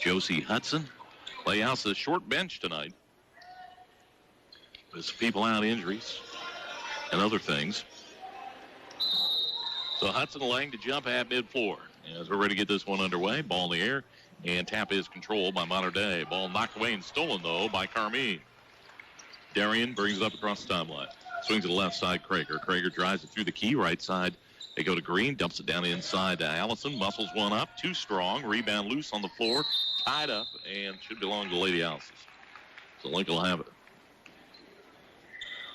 Josie Hudson. Layouts a short bench tonight. There's people out, injuries and other things. So Hudson Lang to jump at mid-floor. As we're ready to get this one underway, ball in the air, and tap is controlled by Mater Dei. Ball knocked away and stolen, though, by Carmine. Darian brings it up across the timeline. Swings to the left side, Krager. Krager drives it through the key, right side. They go to Green, dumps it down inside to Allison. Muscles one up, too strong. Rebound loose on the floor, tied up, and should belong to Lady Alice's. So Lincoln will have it.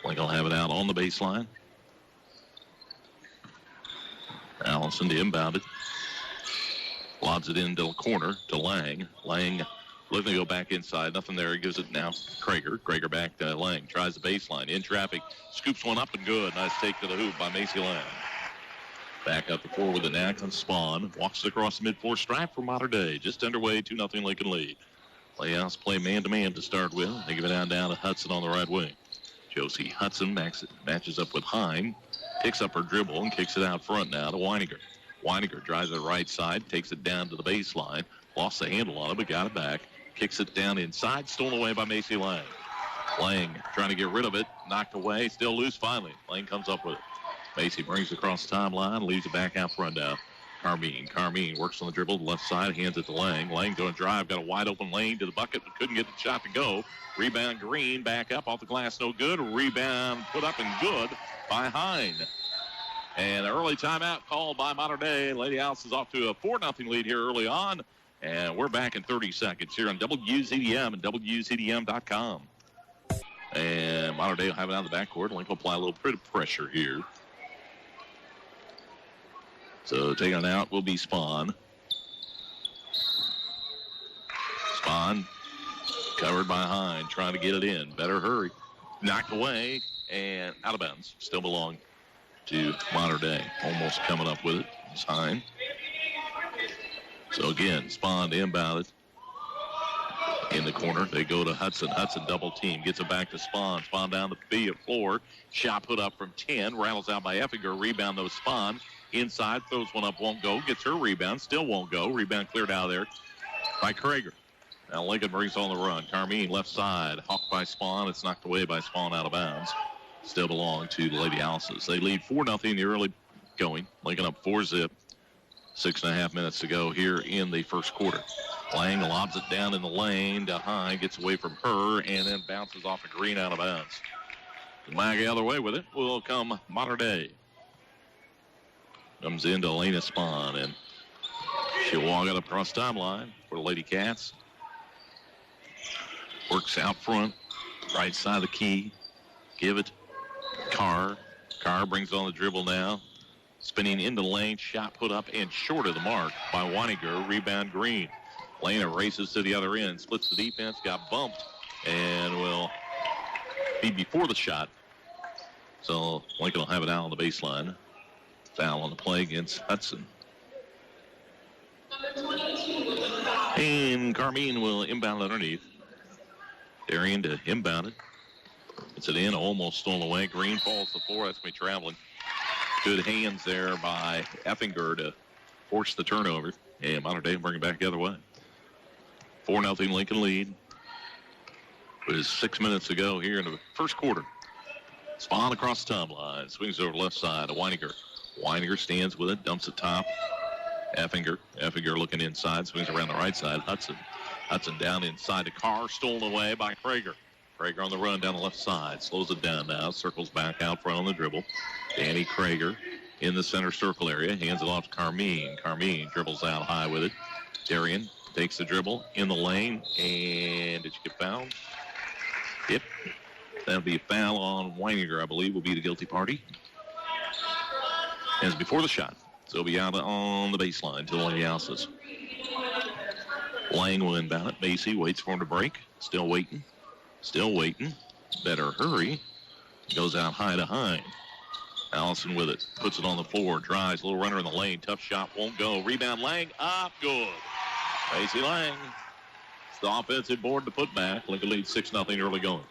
Lincoln will have it out on the baseline. Allison to inbound it. Lobs it into the corner to Lang. Lang looking to go back inside. Nothing there. He gives it now Krager. Krager back to Lang. Tries the baseline. In traffic. Scoops one up and good. Nice take to the hoop by Macy Lang. Back up the floor with an knack on Spawn. Walks it across the mid-floor stripe for Mater Dei. Just underway. 2-0 Lincoln lead. Layouts play man-to-man to start with. They give it down to Hudson on the right wing. Josie Hudson matches up with Heim. Picks up her dribble and kicks it out front now to Weininger. Weininger drives it right side, takes it down to the baseline. Lost the handle on it, but got it back. Kicks it down inside, stolen away by Macy Lang. Lang trying to get rid of it, knocked away, still loose finally. Lang comes up with it. Macy brings it across the timeline, leaves it back out front now. Carmine works on the dribble to the left side, hands it to Lang. Lang going to drive, got a wide open lane to the bucket, but couldn't get the shot to go. Rebound Green, back up off the glass, no good. Rebound put up and good by Hine. And an early timeout called by Mater Dei. Lady Alice is off to a 4-0 lead here early on. And we're back in 30 seconds here on WZDM and WZDM.com. And Mater Dei will have it out of the backcourt. Lincoln will apply a little bit of pressure here. So taking it out will be Spawn. Spawn covered by Hine, trying to get it in. Better hurry. Knocked away and out of bounds. Still belong to Mater Dei. Almost coming up with it. It's Hine. So again, Spawn to inbound it. In the corner, they go to Hudson. Hudson double team. Gets it back to Spawn. Spawn down the floor. Shot put up from 10. Rattles out by Effinger. Rebound though Spawn. Inside, throws one up, won't go. Gets her rebound, still won't go. Rebound cleared out of there by Krager. Now Lincoln brings on the run. Carmine left side. Hawked by Spawn. It's knocked away by Spawn out of bounds. Still belong to the Lady Alice's. They lead 4-0 in the early going. Lincoln up 4-zip. 6.5 minutes to go here in the first quarter. Lang lobs it down in the lane to Hine. Gets away from her and then bounces off a Green out of bounds. The mag the other way with it will come Mater Dei. Comes into Elena Spawn, and she'll walk it across timeline for the Lady Cats. Works out front, right side of the key. Give it. Carr. Carr brings on the dribble now. Spinning into the lane, shot put up and short of the mark by Weininger. Rebound Green. Lena races to the other end, splits the defense, got bumped, and will be before the shot. So Lincoln will have it out on the baseline. Foul on the play against Hudson. And Carmine will inbound underneath. Darian to inbound it. It's it in, almost stolen away. Green falls to the floor. That's going to be traveling. Good hands there by Effinger to force the turnover. And Mater Dei bring it back the other way. 4-0 Lincoln lead. With 6 minutes to go here in the first quarter. Spawn across the timeline. Swings over left side to Weininger. Weininger stands with it, dumps it top. Effinger looking inside, swings around the right side. Hudson down inside to Carr, stolen away by Krager. Krager on the run down the left side, slows it down now, circles back out front on the dribble. Danny Krager in the center circle area, hands it off to Carmine. Carmine dribbles out high with it. Darian takes the dribble in the lane, and did you get fouled? Yep. That'll be a foul on Weininger, I believe, will be the guilty party. As before the shot. So he'll be out on the baseline to the Lady Alice's. Lang will inbound it. Macy waits for him to break. Still waiting. Better hurry. Goes out high to Hine. Allison with it. Puts it on the floor. Drives. Little runner in the lane. Tough shot. Won't go. Rebound Lang. Up. Good. Macy Lang. It's the offensive board to put back. Lincoln leads 6-0 early going.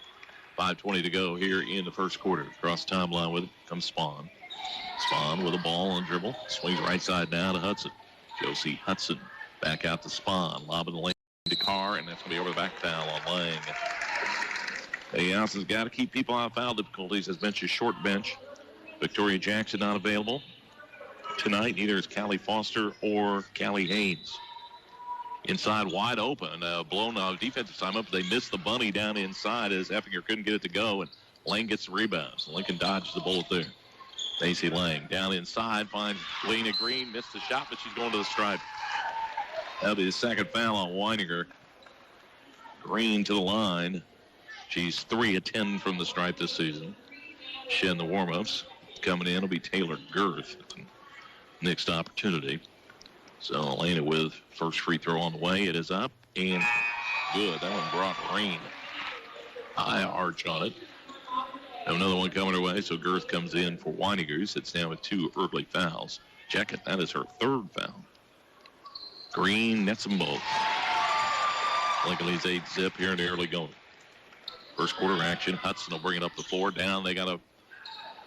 5:20 to go here in the first quarter. Across the timeline with it comes Spawn. Spawn with a ball on dribble. Swings right side now to Hudson. Josie Hudson back out to Spawn. Lob in the lane. to Carr, and that's going to be over the back foul on Lang. Hey, Allison's got to keep people out of foul difficulties. His bench is short bench. Victoria Jackson not available tonight. Neither is Callie Foster or Callie Haynes. Inside wide open, blown out defensive time up. They missed the bunny down inside as Effinger couldn't get it to go, and Lang gets the rebound. So Lincoln dodged the bullet there. Macy Lang down inside, finds Lena Green, missed the shot, but she's going to the stripe. That'll be the second foul on Weininger. Green to the line. She's 3 of 10 from the stripe this season. She in the warm-ups. Coming in will be Taylor Girth. Next opportunity. So Elena with first free throw on the way. It is up and good. That one brought rain. High arch on it. Have another one coming her way. So Girth comes in for Weininger. Sits down with 2 early fouls. Check it. That is her 3rd foul. Green nets them both. Lincoln leads 8-zip here in the early going. First quarter action. Hudson will bring it up the floor. Down. They got a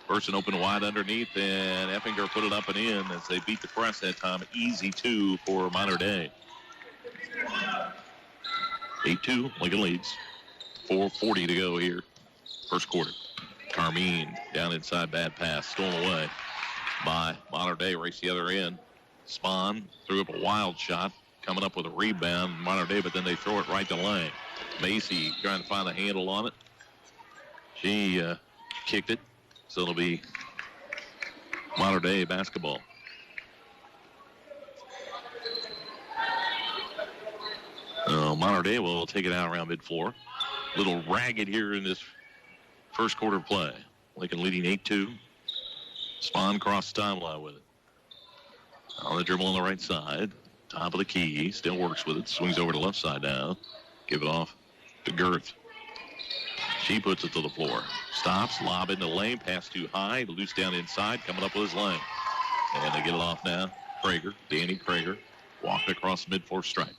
person open wide underneath, and Effinger put it up and in as they beat the press that time. Easy 2 for Mater Dei. 8-2. Lincoln leads. 4:40 to go here. First quarter. Carmine down inside. Bad pass. Stolen away by Mater Dei. Race the other end. Spahn threw up a wild shot. Coming up with a rebound. Mater Dei, but then they throw it right to Lang. Macy trying to find a handle on it. She kicked it. So it'll be Mater Dei basketball. Mater Dei will take it out around mid-floor. Little ragged here in this first quarter play. Lincoln leading 8-2. Spahn cross the timeline with it. On the dribble on the right side. Top of the key. Still works with it. Swings over to the left side now. Give it off to Girth. She puts it to the floor. Stops, lob into the lane, pass too high, loose down inside, coming up with his lane. And they get it off now. Krager, Danny Krager, walking across the mid-floor stripe.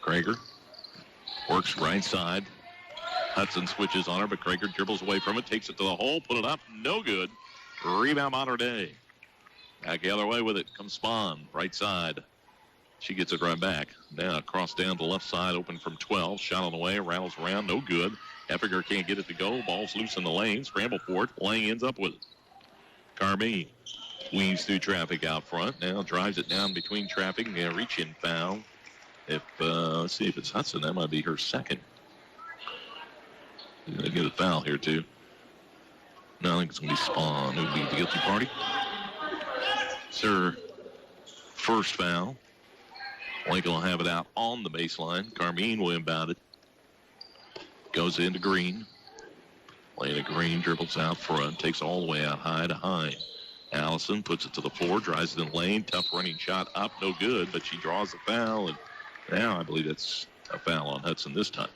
Krager works right side. Hudson switches on her, but Krager dribbles away from it, takes it to the hole, put it up, no good. Rebound Mater Dei. Back the other way with it comes Spahn, right side. She gets it right back. Now across down to the left side, open from 12. Shot on the way, rattles around, no good. Effinger can't get it to go. Ball's loose in the lane. Scramble for it. Lang ends up with it. Carmine weaves through traffic out front. Now drives it down between traffic. A reach-in foul. Let's see if it's Hudson. That might be her second. They're going to get a foul here, too. No, I think it's going to be Spahn who would be the guilty party. It's her first foul. Lincoln will have it out on the baseline. Carmine will inbound it. Goes into Green. Lena Green dribbles out front. Takes all the way out high to Hine. Allison puts it to the floor. Drives it in the lane. Tough running shot up. No good. But she draws the foul. And now I believe that's a foul on Hudson this time.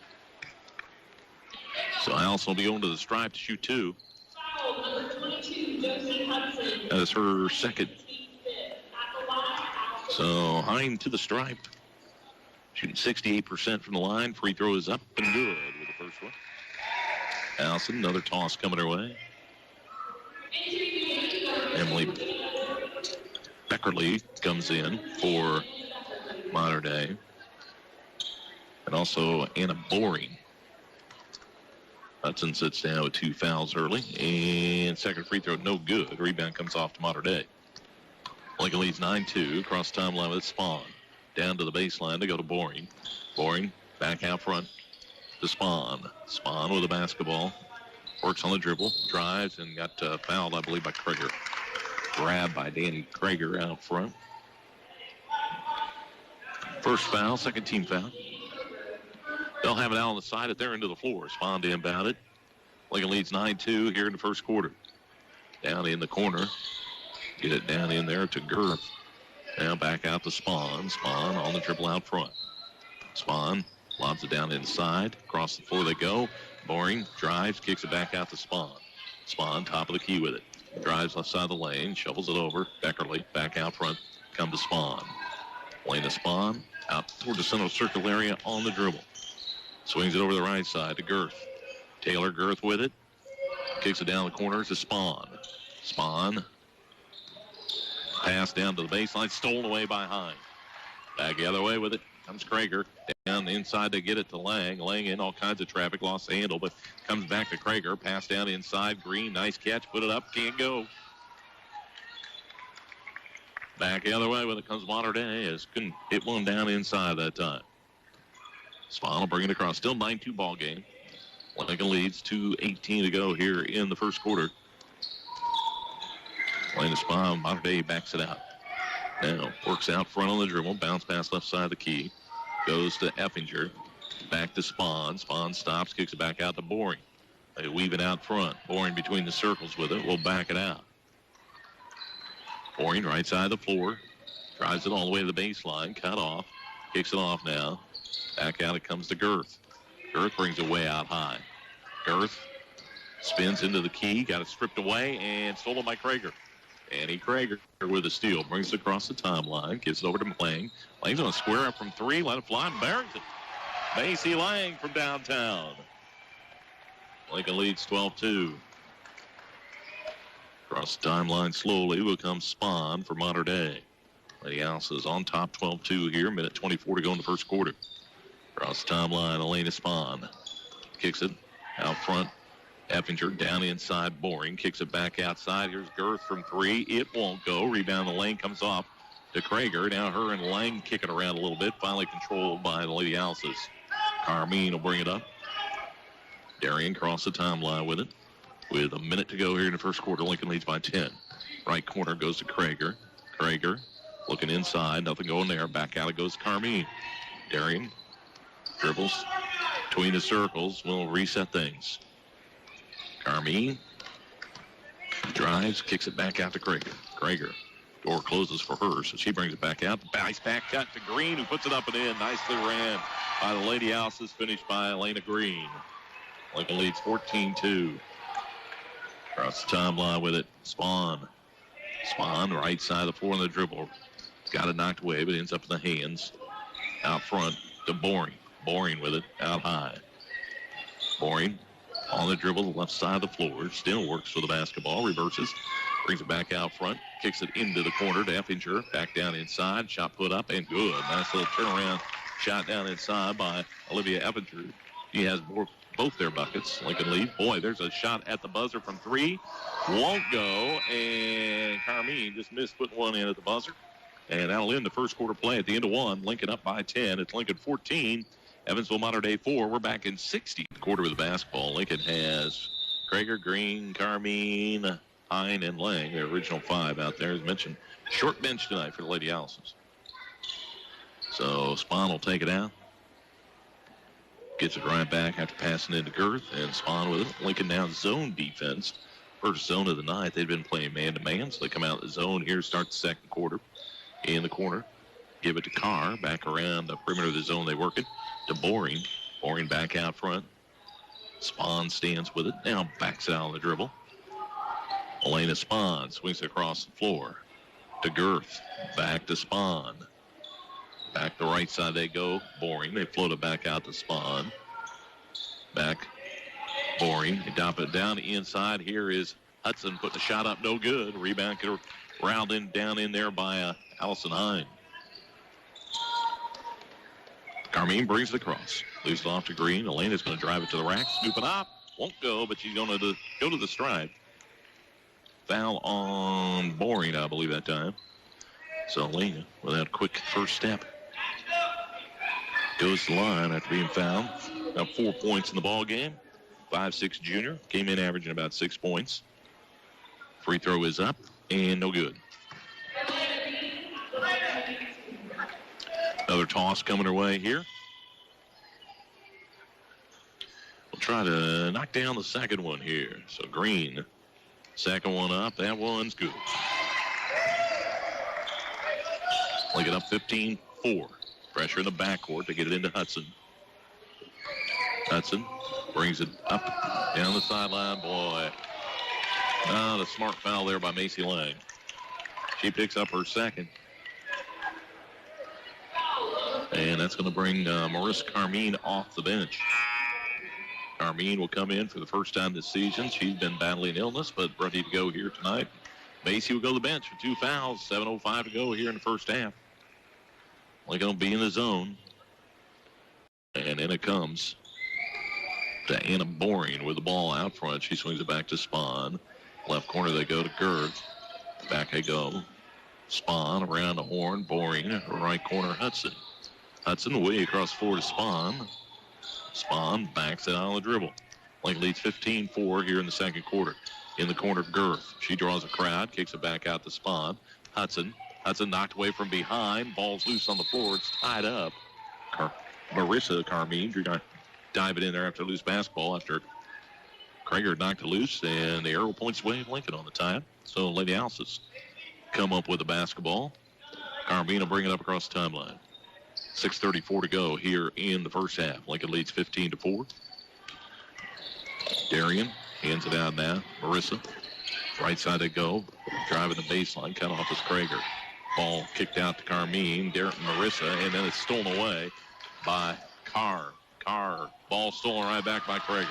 So Allison will be going to the stripe to shoot 2. That is her second. So Hine to the stripe. Shooting 68% from the line. Free throw is up and good with the first one. Allison, another toss coming her way. Emily Beckerly comes in for Mater Dei. And also Anna Boring. Hudson sits down with 2 fouls early. And second free throw, no good. Rebound comes off to Mater Dei. Lincoln leads 9-2. Across timeline with Spahn. Down to the baseline to go to Boring. Boring back out front to Spahn. Spahn with the basketball. Works on the dribble. Drives and got fouled, I believe, by Krager. Grabbed by Danny Krager out front. First foul, second team foul. They'll have it out on the side at their end of the floor. Spahn to inbound it. Lincoln leads 9-2 here in the first quarter. Down in the corner. Get it down in there to Girth. Now back out to Spahn. Spahn on the dribble out front. Spahn lobs it down inside. Across the floor they go. Boring drives, kicks it back out to Spahn. Spahn top of the key with it. Drives left side of the lane, shovels it over. Beckerly back out front. Come to Spahn. Lane to Spahn. Out toward the center circle area on the dribble. Swings it over the right side to Girth. Taylor Girth with it. Kicks it down the corner to Spahn. Spahn. Pass down to the baseline. Stolen away by Hine. Back the other way with it comes Krager down the inside to get it to Lang. Lang in all kinds of traffic, lost the handle, but comes back to Krager. Pass down inside. Green, nice catch. Put it up. Can't go. Back the other way when it comes Mater Dei. Couldn't hit one down inside that time. Spahn will bring it across. Still 9-2 ball game. Lincoln leads 2:18 to go here in the first quarter. Playing the Spahn. Mater Dei backs it out. Now works out front on the dribble. Bounce pass left side of the key. Goes to Effinger. Back to Spahn. Spahn stops. Kicks it back out to Boring. They weave it out front. Boring between the circles with it. We'll back it out. Boring right side of the floor. Drives it all the way to the baseline. Cut off. Kicks it off now. Back out it comes to Girth. Girth brings it way out high. Girth spins into the key. Got it stripped away and stolen by Krager. Andy Krager with a steal. Brings it across the timeline. Gives it over to Lang. Lang's going to square up from three. Let it fly and buries it. Macy Lang from downtown. Lincoln leads 12-2. Across the timeline slowly will come Spahn for Mater Dei. Lady Alice is on top 12-2 here. Minute 24 to go in the first quarter. Across the timeline, Elena Spahn kicks it out front. Effinger down inside. Boring kicks it back outside. Here's Girth from three. It won't go. Rebound the lane comes off to Krager. Now her and Lang kick it around a little bit. Finally controlled by the Lady Alice's. Carmine will bring it up. Darian across the timeline with it. With a minute to go here in the first quarter, Lincoln leads by 10. Right corner goes to Krager. Krager looking inside. Nothing going there. Back out it goes to Carmine. Darian dribbles between the circles. Will reset things. Carmine drives, kicks it back out to Krager. Krager, door closes for her, so she brings it back out. Nice back cut to Green, who puts it up and in. Nicely ran by the Lady Alice's, finished by Elena Green. Lincoln leads 14-2. Across the timeline with it, Spahn. Spahn, right side of the floor on the dribble. Got it knocked away, but ends up in the hands. Out front to Boring. Boring with it, out high. Boring on the dribble, the left side of the floor. Still works for the basketball. Reverses. Brings it back out front. Kicks it into the corner to Effinger. Back down inside. Shot put up and good. Nice little turnaround shot down inside by Olivia Effinger. She has both their buckets. Lincoln lead. Boy, there's a shot at the buzzer from three. Won't go. And Carmine just missed putting one in at the buzzer. And that'll end the first quarter play at the end of one. Lincoln up by 10. It's Lincoln 14. Evansville Mater Dei 4. We're back in 60th quarter of the basketball. Lincoln has Krager, Green, Carmine, Hine, and Lang. Their original five out there. As mentioned, short bench tonight for the Lady Alice's. So Spahn will take it out. Gets it right back after passing into Girth. And Spahn with it. Lincoln now zone defense. First zone of the night. They've been playing man-to-man, so they come out of the zone here, start the second quarter. In the corner. Give it to Carr. Back around the perimeter of the zone they work it. To Boring. Boring back out front. Spahn stands with it. Now backs out on the dribble. Elena Spahn swings across the floor. To Girth. Back to Spahn. Back the right side they go. Boring. They float it back out to Spahn. Back. Boring. They drop it down the inside. Here is Hudson putting the shot up. No good. Rebound round in down in there by Allison Hine. Carmine brings it across. Leaves it off to Green. Elena's going to drive it to the rack. Scoop it up. Won't go, but she's going to go to the stride. Foul on Boring, I believe, that time. So Elena, with that quick first step, goes to the line after being fouled. Got 4 points in the ball game. 5'6" junior. Came in averaging about 6 points. Free throw is up and no good. Another toss coming her way here. We'll try to knock down the second one here. So Green, second one up. That one's good. Lincoln up 15-4. Pressure in the backcourt to get it into Hudson. Hudson brings it up down the sideline. Boy, the smart foul there by Macy Lang. She picks up her second. And that's going to bring Marissa Carmine off the bench. Carmine will come in for the first time this season. She's been battling illness, but ready to go here tonight. Macy will go to the bench for 2 fouls. 7:05 to go here in the first half. Lincoln will be in the zone. in it comes to Anna Boring with the ball out front. She swings it back to Spahn. Left corner they go to Girth. Back they go. Spahn around the horn. Boring. Right corner Hudson. Hudson way across the floor to Spahn. Spahn backs it out on the dribble. Lincoln leads 15-4 here in the second quarter. In the corner, Girth. She draws a crowd, kicks it back out to Spahn. Hudson knocked away from behind. Ball's loose on the floor. It's tied up. Marissa Carmine you're not diving in there after loose basketball after Krager knocked it loose, and the arrow points away Lincoln on the tie. So Lady Alice's come up with the basketball. Carmine will bring it up across the timeline. 6:34 to go here in the first half. Lincoln leads 15-4. Darian hands it out now. Marissa. Right side they go. Driving the baseline. Cut off is Krager. Ball kicked out to Carmine. Marissa. And then it's stolen away by Carr. Ball stolen right back by Krager.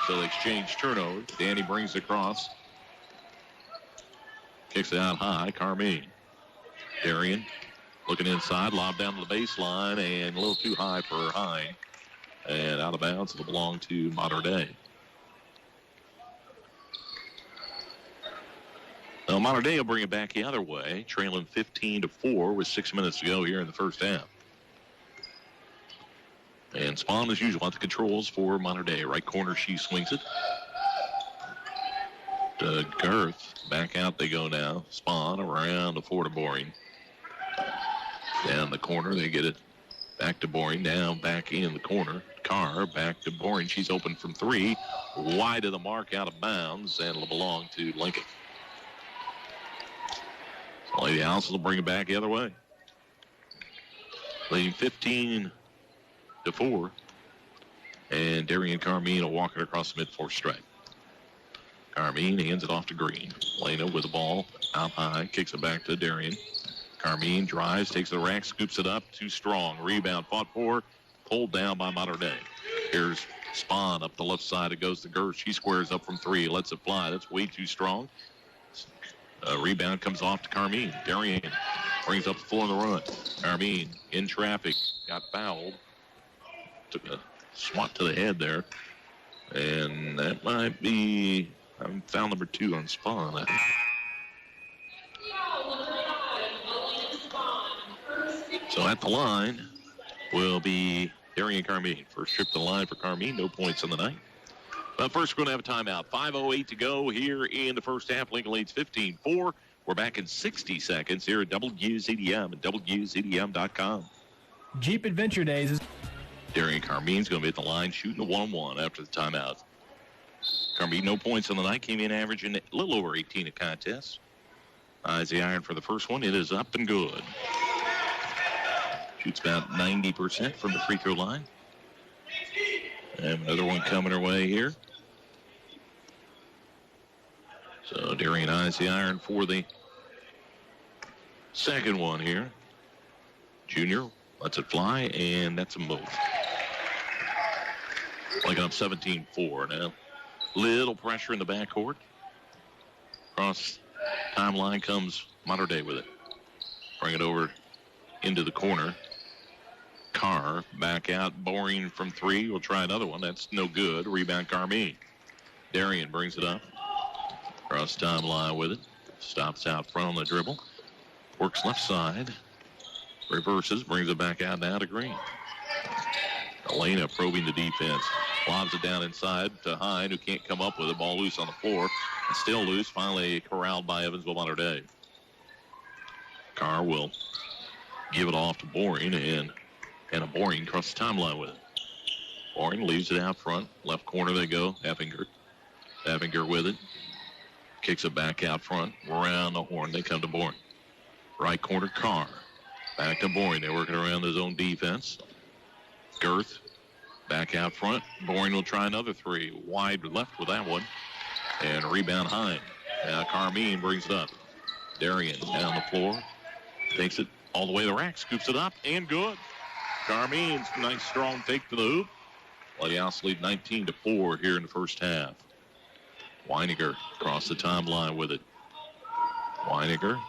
So they exchange turnovers. Danny brings it across. Kicks it out high. Carmine. Darian looking inside. Lob down to the baseline. And a little too high for Hine. And out of bounds. It'll belong to Mater Dei. Now, Mater Dei will bring it back the other way, trailing 15-4 with 6 minutes to go here in the first half. And Spahn, as usual, at the controls for Mater Dei. Right corner, she swings it. To Girth. Back out they go now. Spahn around the floor to Boring. Down the corner, they get it back to Boring. Down, back in the corner. Carr back to Boring. She's open from three. Wide of the mark, out of bounds, and it'll belong to Lincoln. Lady Alice will bring it back the other way. Leading 15-4. And Darian Carmine will walk it across the mid-fourth stripe. Carmine hands it off to Green. Lena with the ball out high. Kicks it back to Darian. Carmine drives, takes the rack, scoops it up. Too strong. Rebound fought for. Pulled down by Mater Dei. Here's Spahn up the left side. It goes to Girth. She squares up from three. Lets it fly. That's way too strong. Rebound comes off to Carmine. Darian brings up the floor on the run. Carmine in traffic. Got fouled. Took a swat to the head there. And that might be foul number 2 on Spahn, I think. So at the line will be Darian Carmine. First trip to the line for Carmine. No points on the night. But first, we're going to have a timeout. 5:08 to go here in the first half. Lincoln leads 15-4. We're back in 60 seconds here at WZDM and WZDM.com. Jeep Adventure Days is... Darian Carmine's going to be at the line shooting a 1-1 after the timeout. Carmine, no points on the night. Came in averaging a little over 18 a contest. Eyes the iron for the first one. It is up and good. Shoots about 90% from the free throw line. And another one coming her way here. So Darian eyes the iron for the second one here. Junior lets it fly, and that's a move. Like up 17-4 now. Little pressure in the backcourt. Across timeline comes Mater Dei with it. Bring it over into the corner. Carr back out. Boring from three. We'll try another one. That's no good. Rebound Carmine. Darian brings it up. Across timeline with it. Stops out front on the dribble. Works left side. Reverses. Brings it back out now to Green. Elena probing the defense. Lobs it down inside to Hine, who can't come up with it. Ball loose on the floor. And still loose. Finally corralled by Evansville Mater Dei. Carr will give it off to Boring, and a Boring across the timeline with it. Boring leaves it out front. Left corner they go. Effinger with it. Kicks it back out front. Around the horn. They come to Boring. Right corner, Carr. Back to Boring. They're working around the zone defense. Girth. Back out front. Boring will try another three. Wide left with that one. And rebound Hine. Now Carmine brings it up. Darian down the floor. Takes it all the way to the rack. Scoops it up. And good. Carmine's nice strong take to the hoop. Lady Alice lead 19-4 here in the first half. Weiniger across the timeline with it. Weiniger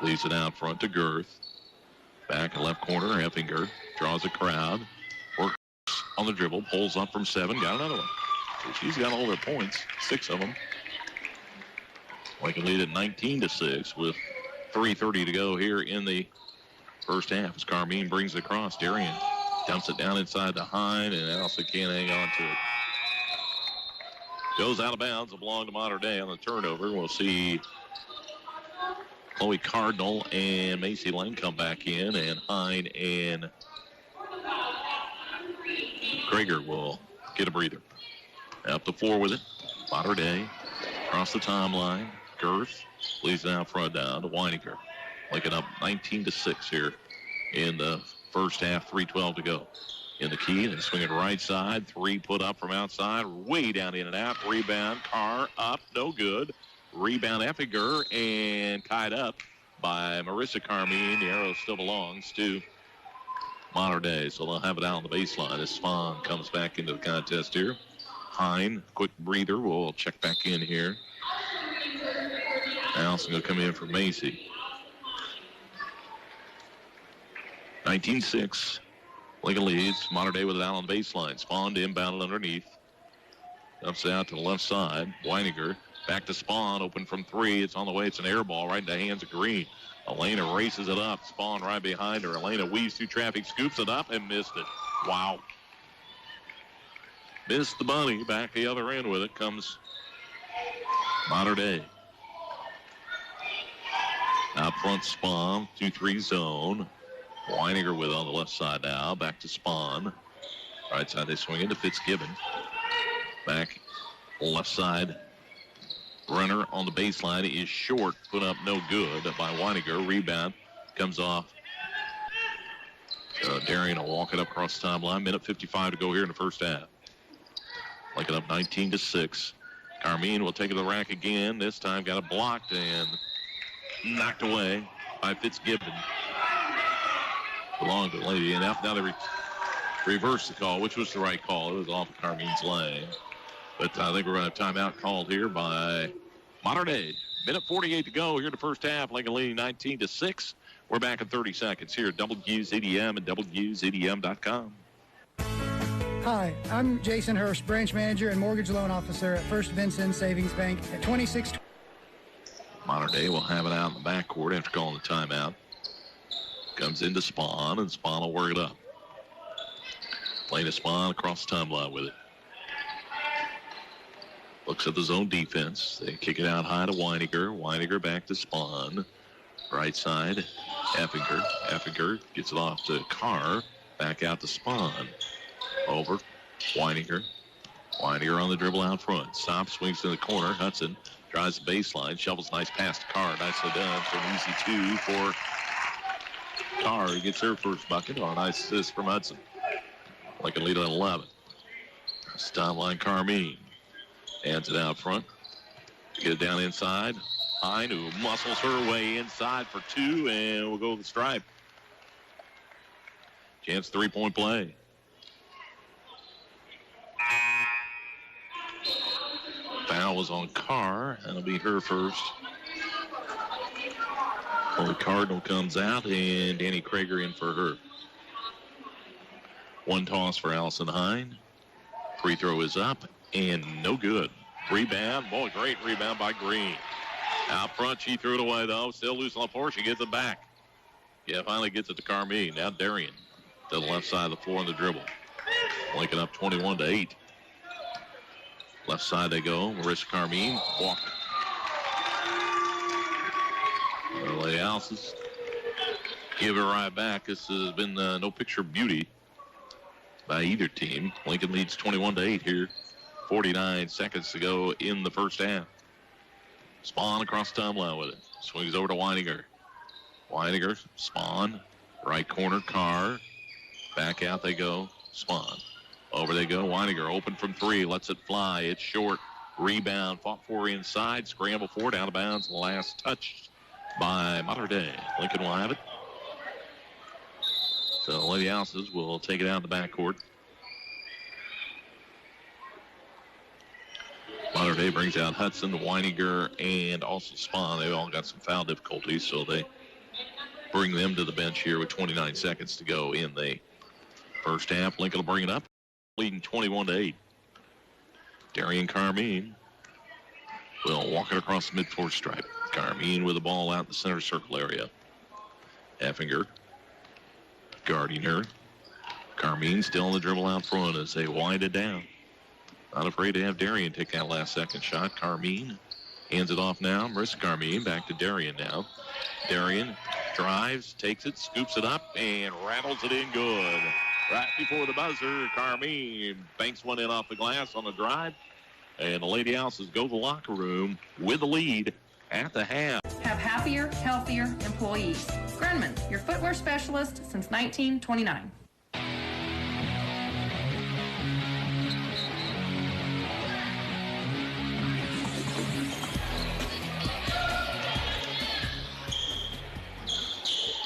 leaves it out front to Girth. Back left corner, Effinger draws a crowd. Works on the dribble, pulls up from 7, got another one. So she's got all their points, 6 of them. Lincoln lead at 19-6 with 3:30 to go here in the first half as Carmine brings it across. Darian dumps it down inside to Hine, and Allison can't hang on to it. Goes out of bounds. It belonged to Modern Day on the turnover. We'll see Chloe Cardinal and Macy Lang come back in, and Hine and Krager will get a breather. Up the floor with it. Modern Day across the timeline. Girth leads it out front down to Weininger. Lincoln up 19-6 here in the first half, 3:12 to go. In the key, they swing it right side. 3 put up from outside, way down in and out. Rebound, Carr up, no good. Rebound, Effinger, and tied up by Marissa Carmine. The arrow still belongs to Modern Day, so they'll have it out on the baseline as Spahn comes back into the contest here. Hine, quick breather, will check back in here. Allison will come in for Macy. 19-6. Lincoln leads. Modern Day with it out on the baseline. Spahn to inbound it underneath. Dumps it out to the left side. Weininger back to Spahn. Open from 3. It's on the way. It's an air ball right into the hands of Green. Elena races it up. Spahn right behind her. Elena weaves through traffic, scoops it up, and missed it. Wow. Missed the bunny. Back the other end with it comes Modern Day. Out front, Spahn. 2-3 zone. Weininger with it on the left side now. Back to Spahn. Right side they swing into Fitzgibbon. Back left side. Runner on the baseline is short. Put up no good by Weininger. Rebound comes off. Darian will walk it up across the timeline. Minute 55 to go here in the first half. Lincoln up 19-6. Carmine will take it to the rack again. This time got it blocked and knocked away by Fitzgibbon. Belonged to Lady NF. Now they reverse the call, which was the right call. It was off of Carmine's lane. But I think we're going to have a timeout called here by Modern Day. Minute 48 to go here in the first half. Lincoln leading 19-6. We're back in 30 seconds here at WZDM and WZDM.com. Hi, I'm Jason Hurst, branch manager and mortgage loan officer at First Vincennes Savings Bank at 26. Modern Day will have it out in the backcourt after calling the timeout. Comes into Spahn, and Spahn will work it up. Playing to Spahn across the timeline with it. Looks at the zone defense. They kick it out high to Weininger. Weininger back to Spahn. Right side, Effinger. Effinger gets it off to Carr. Back out to Spahn. Over, Weininger. Weininger on the dribble out front. Stops, swings to the corner. Hudson drives the baseline. Shovels nice pass to Carr. Nicely done for an easy 2 for Carr. Gets her first bucket on a nice assist from Hudson. Lincoln lead at 11. Timeline Carmine. Hands it out front. Get it down inside. Hine, who muscles her way inside for 2, and we'll go to the stripe. Chance 3-point play. Foul was on Carr. That'll be her first. Chloe Cardinal comes out, and Danny Krager in for her. One toss for Allison Hine. Free throw is up, and no good. Rebound. Boy, great rebound by Green. Out front, she threw it away, though. Still loose on the floor. She gets it back. Yeah, finally gets it to Carmine. Now Darian to the left side of the floor on the dribble. Lincoln up 21-8. Left side they go. Marissa Carmine. Walk. Lady Alice's give it right back. This has been no picture beauty by either team. Lincoln leads 21-8 here. 49 seconds to go in the first half. Spahn across the timeline with it. Swings over to Weininger. Weininger, Spahn, right corner, Carr. Back out they go. Spahn. Over they go. Weininger open from 3. Lets it fly. It's short. Rebound. Fought for inside. Scramble for. Down of bounds. Last touched by Modern Day. Lincoln will have it. So Lady Alice's will take it out in the backcourt. Modern Day brings out Hudson, Weininger, and also Spahn. They've all got some foul difficulties, so they bring them to the bench here with 29 seconds to go in the first half. Lincoln will bring it up. leading 21-8. Darian Carmine will walk it across the midcourt stripe. Carmine with the ball out in the center circle area. Effinger guarding her. Carmine still on the dribble out front as they wind it down. Not afraid to have Darian take that last second shot. Carmine hands it off now. Marissa Carmine back to Darian now. Darian drives, takes it, scoops it up, and rattles it in good. Right before the buzzer, Carmine banks one in off the glass on the drive. And the Lady Houses go to the locker room with the lead at the half. Have happier, healthier employees. Grunman, your footwear specialist since 1929.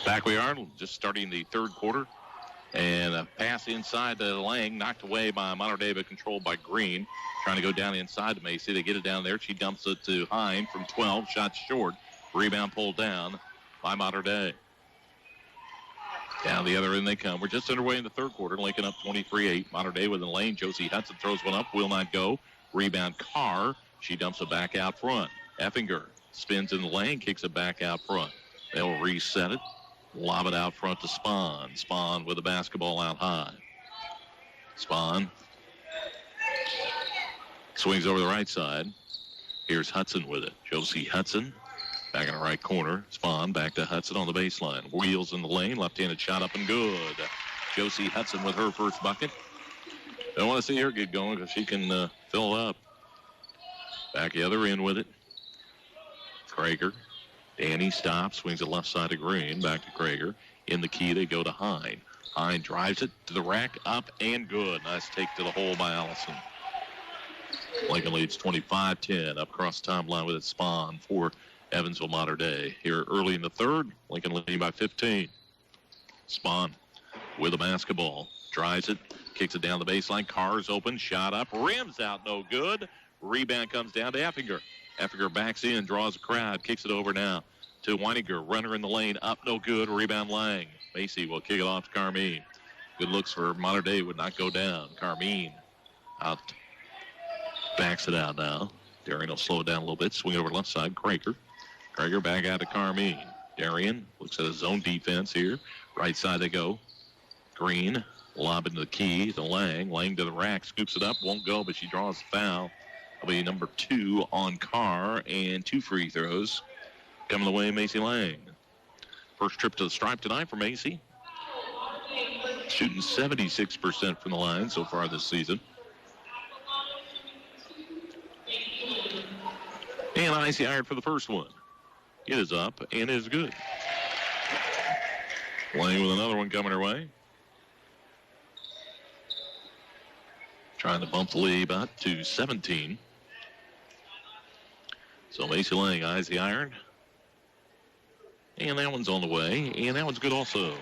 Back we are, just starting the third quarter. And a pass inside to Lang, knocked away by Mater Dei, but controlled by Green. Trying to go down inside to Macy. They get it down there. She dumps it to Hine from 12. Shot short. Rebound pulled down by Mater Dei. Down the other end they come. We're just underway in the third quarter. Lincoln up 23-8. Mater Dei with the lane. Josie Hudson throws one up. Will not go. Rebound Carr. She dumps it back out front. Effinger spins in the lane. Kicks it back out front. They'll reset it. Lob it out front to Spahn. Spahn with the basketball out high. Spahn swings over the right side. Here's Hudson with it. Josie Hudson back in the right corner. Spahn back to Hudson on the baseline. Wheels in the lane. Left-handed shot up and good. Josie Hudson with her first bucket. Don't want to see her get going because she can fill it up. Back the other end with it. Krager. Danny stops, swings it left side to Green. Back to Krager. In the key, they go to Hine. Hine drives it to the rack, up and good. Nice take to the hole by Allison. Lincoln leads 25-10 up across the timeline with it. Spahn for Evansville Mater Dei. Here early in the third, Lincoln leading by 15. Spahn with the basketball. Drives it, kicks it down the baseline. Carr's open, shot up, rims out, no good. Rebound comes down to Effinger. Effinger backs in, draws a crowd, kicks it over now to Weininger. Runner in the lane, up no good. Rebound Lang. Macy will kick it off to Carmine. Good looks for Mater Dei, would not go down. Carmine out, backs it out now. Darian will slow it down a little bit. Swing over left side. Krager back out to Carmine. Darian looks at his own defense here. Right side they go. Green lob into the key to Lang. Lang to the rack, scoops it up, won't go, but she draws a foul. Will be number 2 on Carr, and 2 free throws coming the way of Macy Lang. First trip to the stripe tonight for Macy. Shooting 76% from the line so far this season. And icy iron for the first one. It is up and it is good. Lang with another one coming her way. Trying to bump the lead up to 17. So Macy Lang eyes the iron. And that one's on the way. And that one's good also.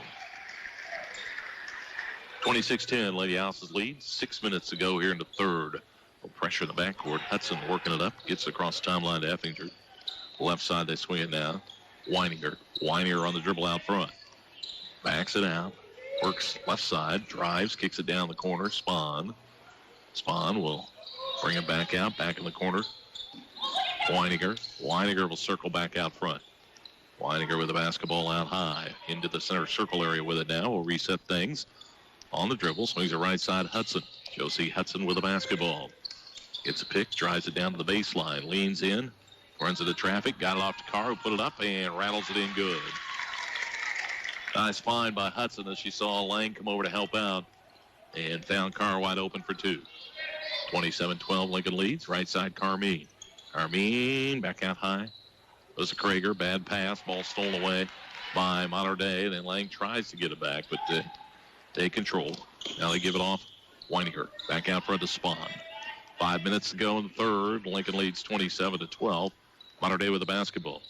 26-10, Lady Houses lead. 6 minutes to go here in the third. No pressure in the backcourt. Hudson working it up. Gets across the timeline to Effinger. Left side they swing it now. Weininger. Weininger on the dribble out front. Backs it out. Works left side. Drives. Kicks it down the corner. Spahn will bring it back out. Back in the corner. Weininger will circle back out front. Weininger with the basketball out high. Into the center circle area with it now. We'll reset things. On the dribble. Swings it right side. Hudson. Josie Hudson with the basketball. Gets a pick. Drives it down to the baseline. Leans in. Runs into traffic. Got it off to Carr, who put it up and rattles it in good. Nice find by Hudson as she saw Lang come over to help out. And found Carr wide open for 2. 27-12 Lincoln leads. Right side Carmine. Carmine back out high. Goes to Krager. Bad pass. Ball stolen away by Mater Dei. Then Lang tries to get it back, but they control. Now they give it off. Weininger back out front to Spahn. 5 minutes to go in the third. Lincoln leads 27-12. Mater Dei with the basketball.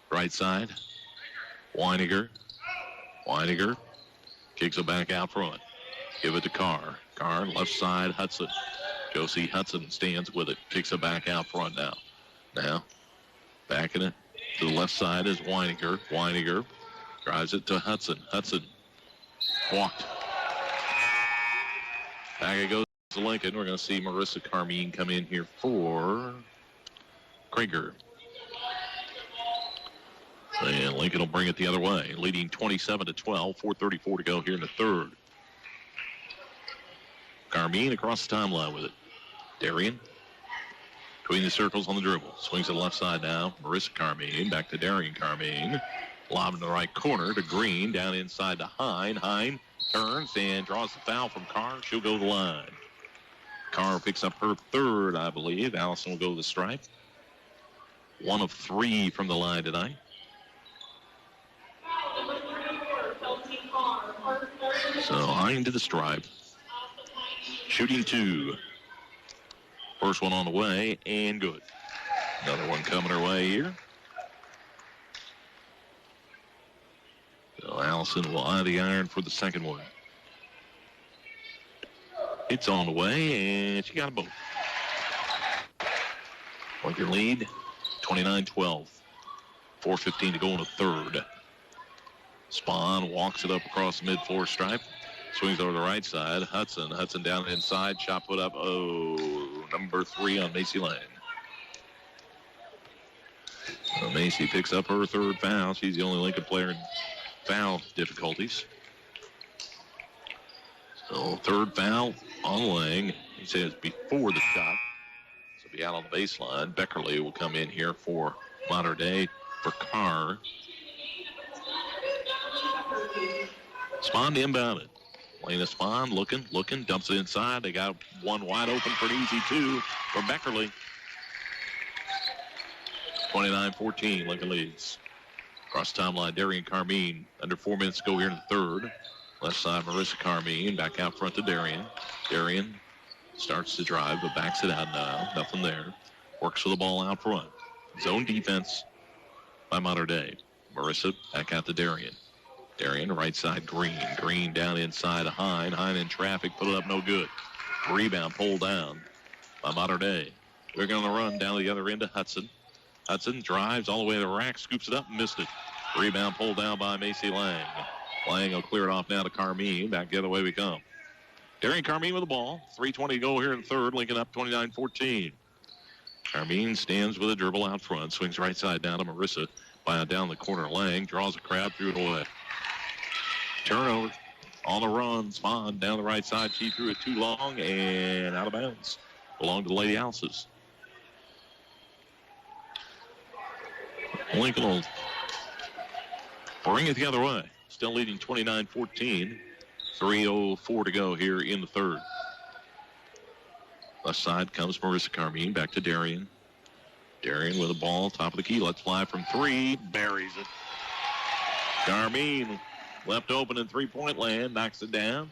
Right side. Weininger kicks it back out front. Give it to Carr. Carr left side. Hudson. Josie Hudson stands with it. Kicks it back out front now. Now, backing it to the left side is Weininger. Weininger drives it to Hudson. Hudson walked. Back it goes to Lincoln. We're going to see Marissa Carmine come in here for Krager. And Lincoln will bring it the other way, leading 27-12, 4:34 to go here in the third. Carmine across the timeline with it. Darian between the circles on the dribble. Swings to the left side now. Marissa Carmine back to Darian Carmine. Lob in the right corner to Green. Down inside to Hine. Hine turns and draws the foul from Carr. She'll go to the line. Carr picks up her third, I believe. Allison will go to the stripe. 1 of 3 from the line tonight. So Hine to the stripe. Shooting 2. First one on the way and good. Another one coming her way here. So Allison will eye the iron for the second one. It's on the way, and she got a both. Lincoln lead, 29-12. 4:15 to go in the third. Spahn walks it up across the mid-floor stripe. Swings over the right side. Hudson down inside. Shot put up. Oh, number 3 on Macy Lang. So Macy picks up her third foul. She's the only Lincoln player in foul difficulties. So third foul on Lang. He says before the shot. So be out on the baseline. Beckerly will come in here for Mater Dei for Carr. Spahn to inbound it. Lena Spahn looking, dumps it inside. They got one wide open for an easy 2 for Beckerly. 29-14, Lincoln leads. Across the timeline, Darian Carmine. Under 4 minutes to go here in the third. Left side, Marissa Carmine. Back out front to Darian. Darian starts to drive, but backs it out now. Nothing there. Works for the ball out front. Zone defense by Mater Dei. Marissa back out to Darian. Darian, right side, Green. Green down inside, Hine. Hine in traffic, put it up, no good. Rebound pulled down by Mater Dei. They're going to run down the other end to Hudson. Hudson drives all the way to the rack, scoops it up, and missed it. Rebound pulled down by Macy Lang. Lang will clear it off now to Carmine. Back the other way we come. Darian Carmine with the ball. 3:20 to go here in the third. Lincoln up 29-14. Carmine stands with a dribble out front. Swings right side down to Marissa. Down the corner, Lang draws a crowd, threw it away. Turnover on the run. Spahn down the right side. She threw it too long and out of bounds. Belonged to the Lady Alice's. Lincoln will bring it the other way. Still leading 29-14. 3:04 to go here in the third. Left side comes Marissa Carmine. Back to Darian. Darian with the ball. Top of the key. Let's fly from 3. Buries it. Carmine left open in three-point land. Knocks it down.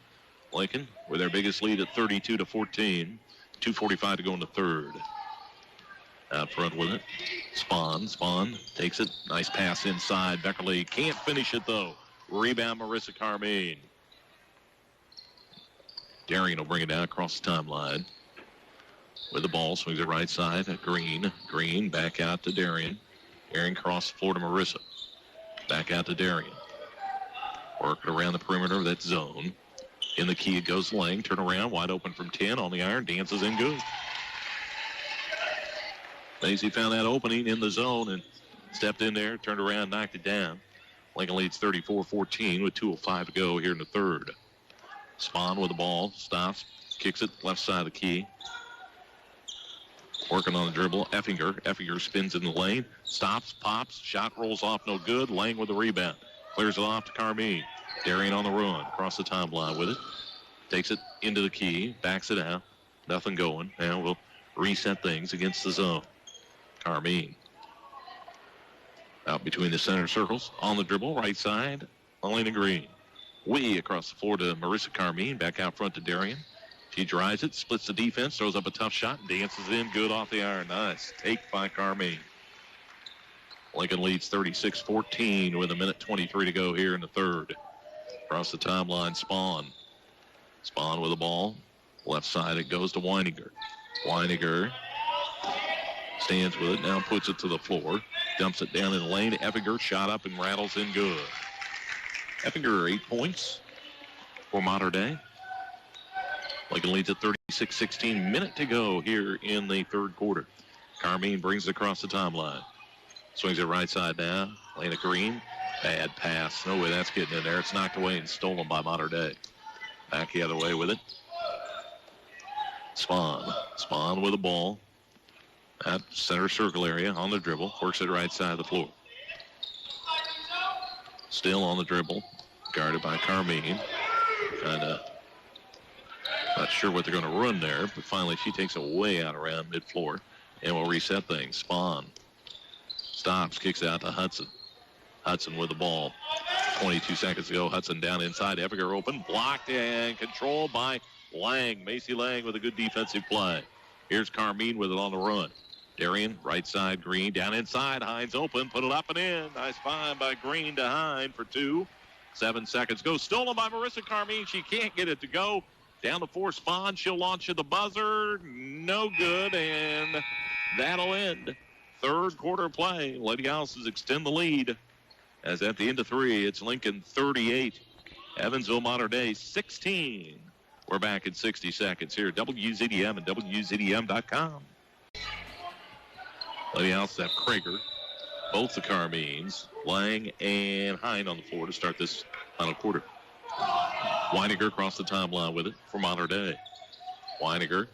Lincoln with their biggest lead at 32-14. 2:45 to go in the third. Out front with it. Spahn takes it. Nice pass inside. Beckerly can't finish it, though. Rebound, Marissa Carmine. Darian will bring it down across the timeline. With the ball, swings it right side. Green. Green back out to Darian. Darian cross the floor to Marissa. Back out to Darian. Working around the perimeter of that zone. In the key it goes Lang. Turn around. Wide open from 10 on the iron. Dances in good. Macy found that opening in the zone and stepped in there. Turned around, knocked it down. Lincoln leads 34-14 with 2:05 to go here in the third. Spahn with the ball. Stops. Kicks it left side of the key. Working on the dribble. Effinger spins in the lane. Stops, pops. Shot rolls off, no good. Lang with the rebound. Clears it off to Carmine. Darian on the run. Across the timeline with it. Takes it into the key. Backs it out. Nothing going. Now we'll reset things against the zone. Carmine. Out between the center circles. On the dribble. Right side. Elena Green. Way across the floor to Marissa Carmine. Back out front to Darian. She drives it, splits the defense, throws up a tough shot, dances in good off the iron. Nice take by Carmine. Lincoln leads 36-14 with 1:23 to go here in the third. Across the timeline, Spahn. Spahn with the ball. Left side, it goes to Weininger. Weininger stands with it, now puts it to the floor. Dumps it down in the lane. Effinger shot up and rattles in good. Effinger 8 points for Mater Dei. Lincoln leads at 36-16. Minute to go here in the third quarter. Carmine brings it across the timeline. Swings it right side now. Lena Green. Bad pass. No way that's getting in there. It's knocked away and stolen by Mater Dei. Back the other way with it. Spawn with the ball. At center circle area on the dribble. Works it right side of the floor. Still on the dribble. Guarded by Carmine. Not sure what they're going to run there, but finally she takes it way out around mid-floor and will reset things. Spawn stops, kicks out to Hudson. Hudson with the ball. 22 seconds to go. Hudson down inside. Eviger open. Blocked and controlled by Lang. Macy Lang with a good defensive play. Here's Carmine with it on the run. Darian, right side, Green. Down inside. Hines open. Put it up and in. Nice find by Green to Hines for 2. 7 seconds go. Stolen by Marissa Carmine. She can't get it to go. Down to 4 Spawn. She'll launch at the buzzer. No good. And that'll end third quarter play. Lady Houses extend the lead. As at the end of 3, it's Lincoln 38. Evansville Mater Dei 16. We're back in 60 seconds here at WZDM and WZDM.com. Lady Houses have Krager. Both the Carmines. Lang and Hine on the floor to start this final quarter. Weiniger across the timeline with it for Mater Dei. Weiniger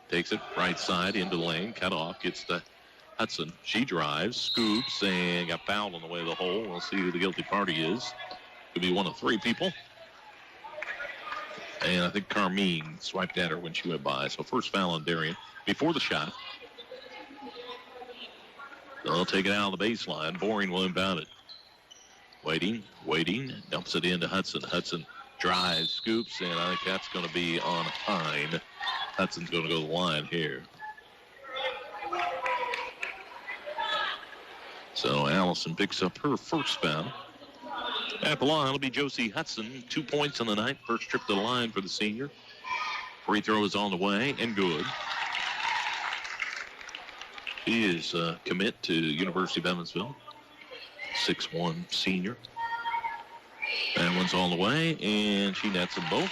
takes it right side into the lane, cut off, gets to Hudson. She drives, scoops, and got fouled on the way to the hole. We'll see who the guilty party is. Could be one of 3 people. And I think Carmine swiped at her when she went by. So first foul on Darian before the shot. They'll take it out on the baseline. Boring will inbound it. Waiting, dumps it into Hudson. Hudson drives, scoops, and I think that's going to be on Hine. Hudson's going to go to the line here. So Allison picks up her first foul. At the line, it'll be Josie Hudson. 2 points on the night. First trip to the line for the senior. Free throw is on the way and good. He is commit to University of Evansville. 6'1" senior. That one's on the way, and she nets them both.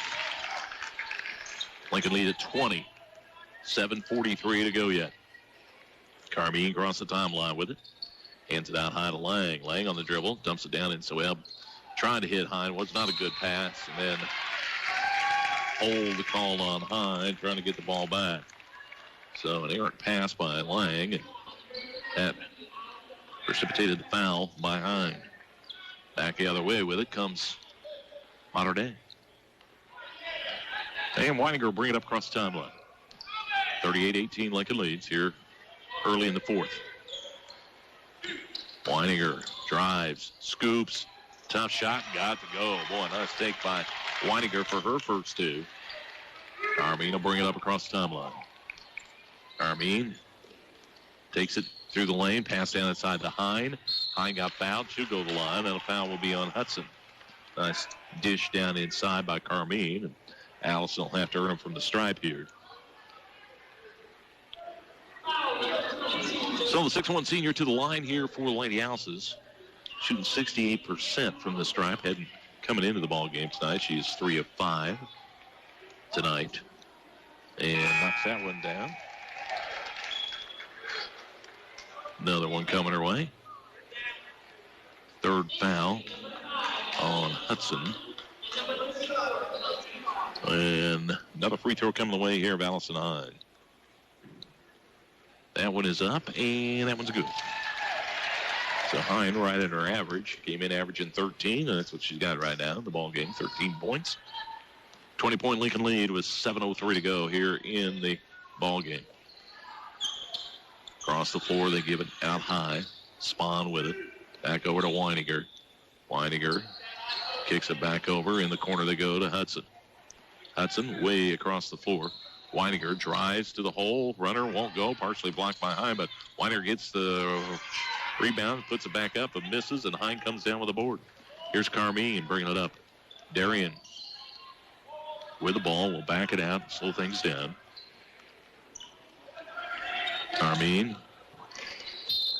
Lincoln lead at 20. 7:43 to go yet. Carmine across the timeline with it. Hands it out high to Lang. Lang on the dribble. Dumps it down in Soeb. Trying to hit Hine. Was not a good pass. And then hold the call on Hine. Trying to get the ball back. So an errant pass by Lang. And that precipitated the foul by Hine. Back the other way with it comes Mater Dei. And Weininger will bring it up across the timeline. 38-18 Lincoln leads here early in the fourth. Weininger drives, scoops, tough shot, got to go. Boy, nice take by Weininger for her first 2. Carmine will bring it up across the timeline. Carmine takes it through the lane, pass down inside to Hine. Hine got fouled, should go to the line, and a foul will be on Hudson. Nice dish down inside by Carmine, and Allison will have to earn him from the stripe here. So the 6'1" senior to the line here for Lady Houses. Shooting 68% from the stripe. Coming into the ball game tonight. She is 3 of 5 tonight. And knocks that one down. Another one coming her way. Third foul on Hudson. And another free throw coming the way here of Allison Hine. That one is up, and that one's good. So Hine right at her average. Came in averaging 13, and that's what she's got right now in the ball game, 13 points. 20-point Lincoln lead with 7:03 to go here in the ball game. Across the floor, they give it out high. Spahn with it. Back over to Weininger. Weininger kicks it back over. In the corner they go to Hudson. Hudson way across the floor. Weininger drives to the hole. Runner won't go. Partially blocked by Hine, but Weininger gets the rebound, puts it back up, and misses, and Hine comes down with a board. Here's Carmine bringing it up. Darian with the ball. Will back it out, slow things down. Carmine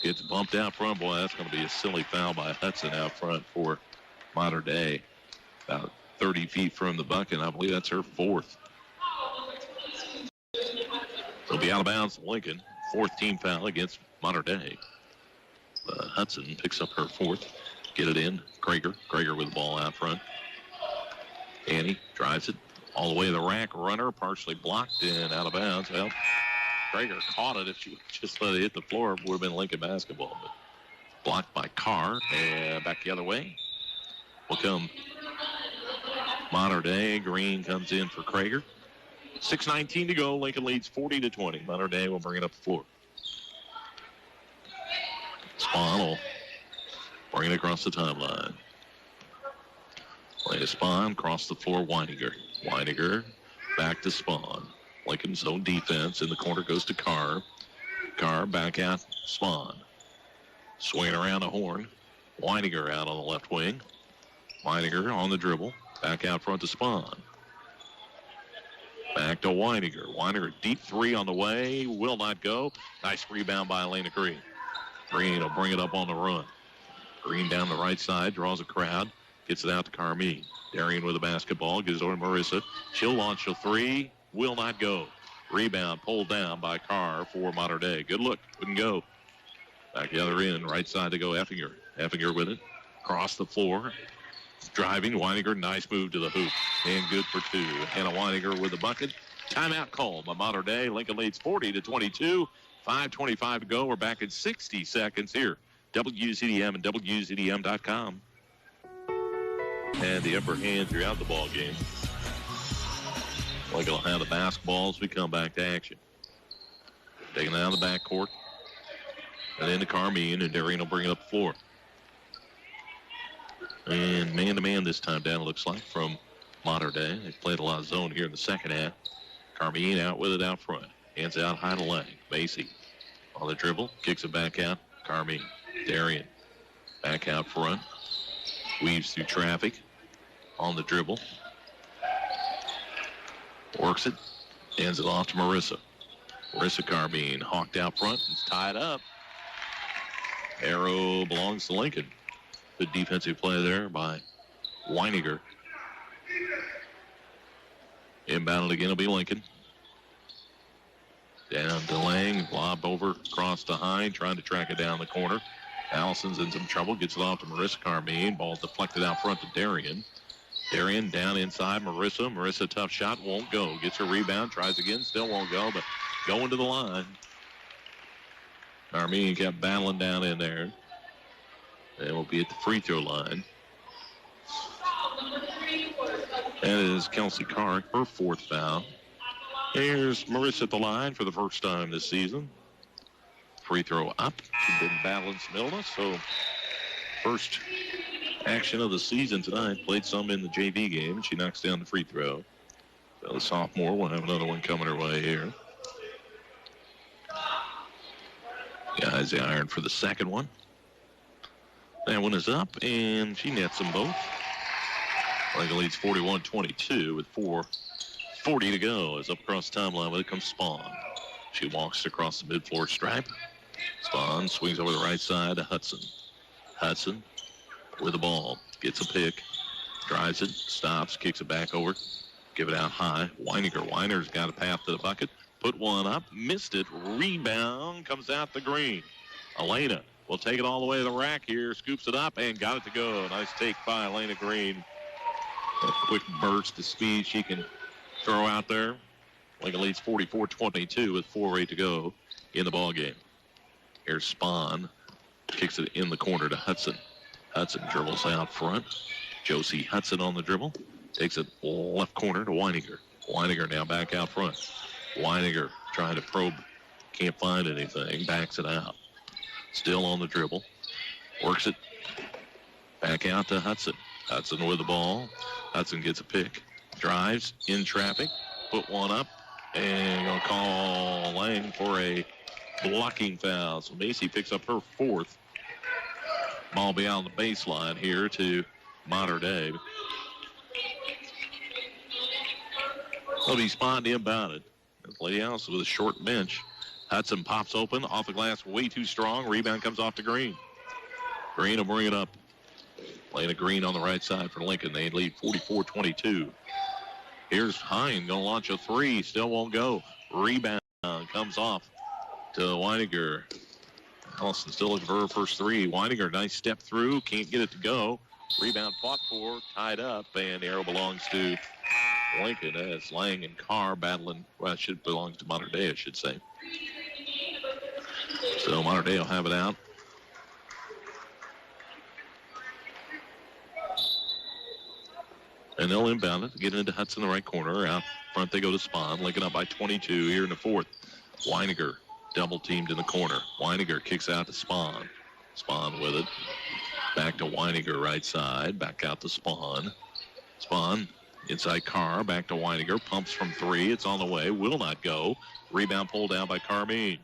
gets bumped out front. Boy, that's going to be a silly foul by Hudson out front for Mater Dei. About 30 feet from the bucket. I believe that's her fourth. They'll be out of bounds. Lincoln, 4th team foul against Mater Dei. Hudson picks up her 4th. Get it in. Krager with the ball out front. Annie drives it all the way to the rack. Runner partially blocked and out of bounds. Well, Krager caught it. If she just let it hit the floor, it would have been Lincoln basketball. But blocked by Carr. And back the other way will come Mater Dei. Green comes in for Krager. 6:19 to go. Lincoln leads 40-20. Mater Dei will bring it up the floor. Spahn will bring it across the timeline. Play to Spahn, across the floor, Weininger. Weininger back to Spahn. Lincoln's own defense in the corner goes to Carr. Carr back out, Spahn. Swinging around the horn. Weininger out on the left wing. Weininger on the dribble. Back out front to Spahn. Back to Weininger. Weininger, deep 3 on the way. Will not go. Nice rebound by Elena Green. Green will bring it up on the run. Green down the right side, draws a crowd. Gets it out to Carmine. Darian with the basketball. Gives it over to Marissa. She'll launch a 3. Will not go. Rebound pulled down by Carr for Mater Dei. Good look. Wouldn't go. Back the other end. Right side to go Effinger. Effinger with it. Across the floor. Driving. Weininger. Nice move to the hoop. And good for 2. Hannah Weininger with the bucket. Timeout called by Mater Dei. Lincoln leads 40-22. 5:25 to go. We're back in 60 seconds here. WZDM and WZDM.com. And the upper hand throughout the ball game. Lincoln will have the basketball as we come back to action. Taking it out of the backcourt. And then to Carmine, and Darian will bring it up the floor. And man-to-man this time down, it looks like, from Mater Dei. They've played a lot of zone here in the second half. Carmine out with it out front. Hands out high to Lang. Macy on the dribble. Kicks it back out. Carmine. Darian back out front. Weaves through traffic on the dribble. Works it. Hands it off to Marissa. Marissa Carmine hawked out front. It's tied up. Arrow belongs to Lincoln. Good defensive play there by Weininger. Inbounded again will be Lincoln. Down to Lang, lob over, across to Hine, trying to track it down the corner. Allison's in some trouble, gets it off to Marissa Carmine. Ball deflected out front to Darian. Darian down inside, Marissa. Marissa, tough shot, won't go. Gets her rebound, tries again, still won't go, but going to the line. Carmine kept battling down in there. And will be at the free throw line. That is Kelsey Carr, her 4th foul. Here's Marissa at the line for the first time this season. Free throw up. She's been battling some illness, so first action of the season tonight. Played some in the JV game, and she knocks down the free throw. So the sophomore will have another one coming her way here. Guys, the iron for the second one. That one is up, and she nets them both. Lincoln leads 41-22 with 4:40 to go. As up across the timeline with it comes Spahn. She walks across the mid-floor stripe. Spahn swings over the right side to Hudson. Hudson with the ball. Gets a pick. Drives it. Stops. Kicks it back over. Give it out high. Weininger's got a path to the bucket. Put one up. Missed it. Rebound. Comes out the green. Elena will take it all the way to the rack here. Scoops it up and got it to go. Nice take by Elena Green. A quick burst of speed she can throw out there. Lincoln leads 44-22 with 4:08 to go in the ball game. Here's Spahn. Kicks it in the corner to Hudson. Hudson dribbles out front. Josie Hudson on the dribble. Takes it left corner to Weininger. Weininger now back out front. Weininger trying to probe. Can't find anything. Backs it out. Still on the dribble. Works it back out to Hudson. Hudson with the ball. Hudson gets a pick. Drives in traffic. Put one up. And going to call Lang for a blocking foul. So Macy picks up her 4th. Ball beyond the baseline here to Mater Dei. They'll be spotting about it. Lady Allison with a short bench. Hudson pops open. Off the glass way too strong. Rebound comes off to Green. Green will bring it up. Lena Green on the right side for Lincoln. They lead 44-22. Here's Hine going to launch a 3. Still won't go. Rebound. Comes off to Weininger. Allison still looking for her first three. Weininger, nice step through. Can't get it to go. Rebound fought for. Tied up. And the arrow belongs to Lincoln as Lang and Carr battling. Well, it should belong to Mater Dei, I should say. So Mater Dei will have it out. And they'll inbound it, get into Hudson in the right corner. Out front they go to Spahn. Lincoln up by 22 here in the fourth. Weininger double teamed in the corner. Weininger kicks out to Spahn. Spahn with it. Back to Weininger right side. Back out to Spahn. Spahn inside Carr. Back to Weininger. Pumps from three. It's on the way. Will not go. Rebound pulled down by Carmine.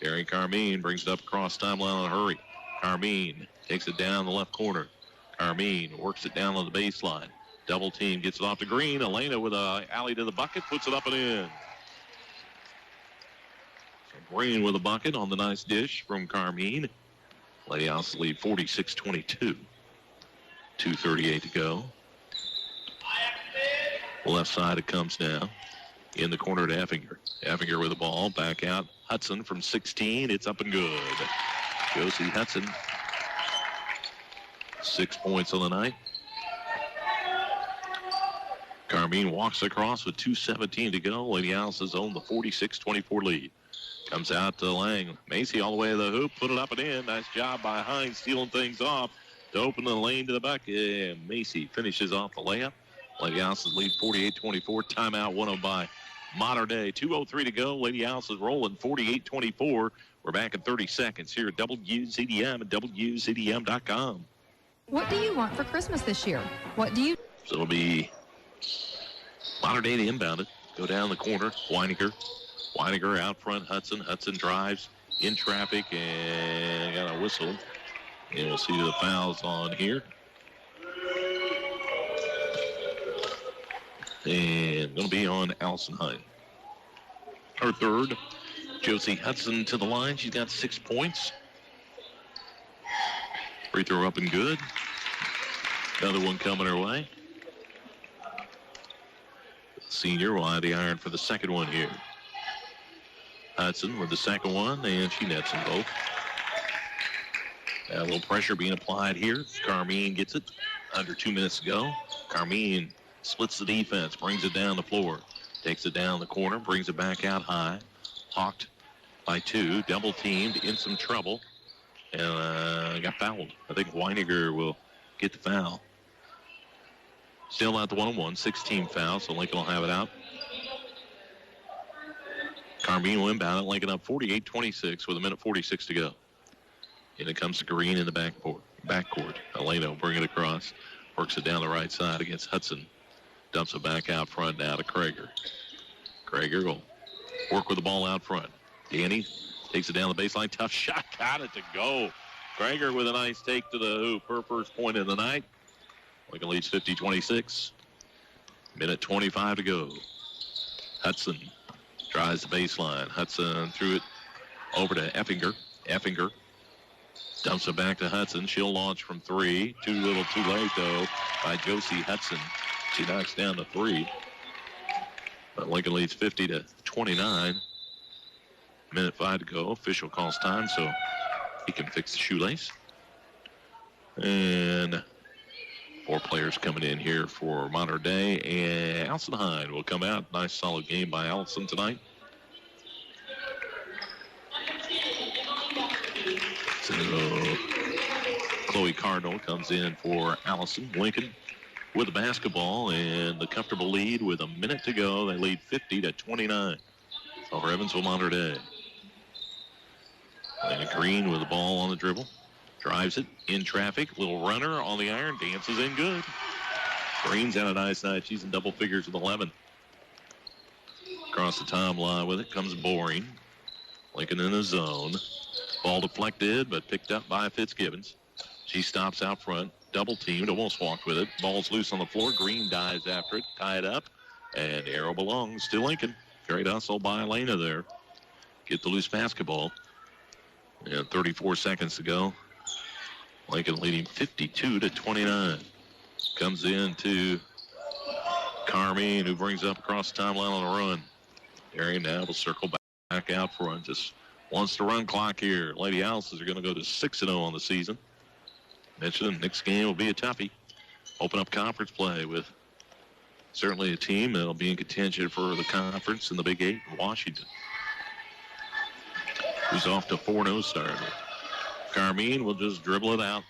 Gary Carmine brings it up across timeline in a hurry. Carmine takes it down the left corner. Carmine works it down on the baseline. Double team gets it off the green. Elena with a alley to the bucket. Puts it up and in. So Green with a bucket on the nice dish from Carmine. Lady House lead 46-22. 2:38 to go. Left side it comes now. In the corner to Effinger. Effinger with the ball. Back out. Hudson from 16. It's up and good. Josie Hudson. 6 points on the night. Carmine walks across with 2:17 to go. Lady House has owned the 46-24 lead. Comes out to Lang. Macy all the way to the hoop. Put it up and in. Nice job by Hines stealing things off to open the lane to the bucket. And Macy finishes off the layup. Lady House's lead 48-24. Timeout won by Mater Dei. 2:03 to go. Lady House is rolling 48-24. We're back in 30 seconds here at WZDM and WZDM.com. What do you want for Christmas this year? What do you... So it'll be Mater Dei to inbound it. Go down the corner. Weininger. Weininger out front. Hudson. Hudson drives in traffic and got a whistle. And we'll see the fouls on here. And going to be on Allison Hine. Her third. Josie Hudson to the line. She's got 6 points. Free throw up and good. Another one coming her way. Senior will have the iron for the second one here. Hudson with the second one, and she nets them both. A little pressure being applied here. Carmine gets it. Under 2 minutes to go. Carmine splits the defense, brings it down the floor. Takes it down the corner, brings it back out high. Hawked by two, double teamed, in some trouble. And got fouled. I think Weininger will get the foul. Still at the 1-on-1, 16 fouls, so Lincoln will have it out. Carmine will inbound it. Lincoln up 48-26 with 1:46 to go. And it comes to Green in the backcourt. Elena will bring it across. Works it down the right side against Hudson. Dumps it back out front now to Krager. Krager will work with the ball out front. Danny takes it down the baseline. Tough shot. Got it to go. Krager with a nice take to the hoop. Her first point of the night. Lincoln leads 50-26. 1:25 to go. Hudson tries the baseline. Hudson threw it over to Effinger. Effinger dumps it back to Hudson. She'll launch from three. Too little, too late, though, by Josie Hudson. She knocks down the three. But Lincoln leads 50-29. 1:05 to go. Official calls time, so he can fix the shoelace. And 4 players coming in here for Mater Dei. And Allison Hine will come out. Nice solid game by Allison tonight. So Chloe Cardinal comes in for Allison. Lincoln with the basketball and the comfortable lead with a minute to go. They lead 50-29 over Evansville Mater Dei. And Green with the ball on the dribble. Drives it in traffic. Little runner on the iron. Dances in good. Green's had a nice night. She's in double figures with 11. Across the timeline with it comes Boring. Lincoln in the zone. Ball deflected, but picked up by Fitzgibbons. She stops out front. Double teamed. Almost walked with it. Ball's loose on the floor. Green dives after it. Tied up. And arrow belongs to Lincoln. Great hustle by Elena there. Get the loose basketball. And 34 seconds to go. Lincoln leading 52-29. Comes in to Carmine, who brings up across the timeline on a run. Arian now will circle back. back out front. Just wants to run clock here. Lady Houses are going to go to 6-0 on the season. Mentioned the next game will be a toughie. Open up conference play with certainly a team that'll be in contention for the conference in the Big 8 in Washington. Who's off to 4-0 start. Carmine will just dribble it out.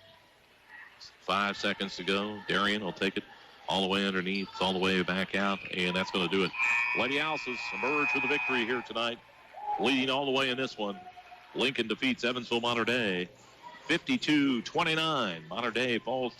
5 seconds to go. Darian will take it all the way underneath, all the way back out, and that's going to do it. Lady Houses emerge with a victory here tonight, leading all the way in this one. Lincoln defeats Evansville Mater Dei 52-29. Mater Dei falls